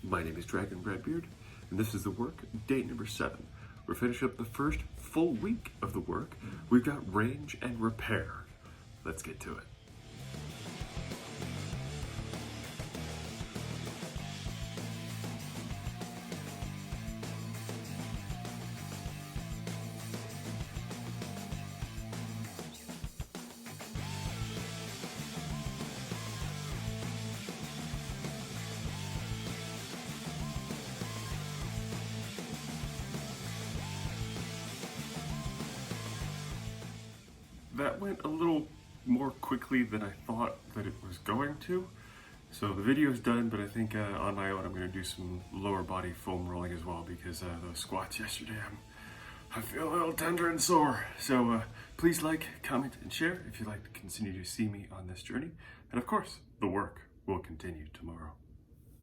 My name is Dragon Redbeard, and this is the work, day number 7. We're finishing up the first full week of the work. We've got range and repair. Let's get to it. That went a little more quickly than I thought that it was going to. So the video's done, but I think on my own I'm going to do some lower body foam rolling as well, because those squats yesterday, I feel a little tender and sore. So please like, comment, and share if you'd like to continue to see me on this journey. And of course, the work will continue tomorrow.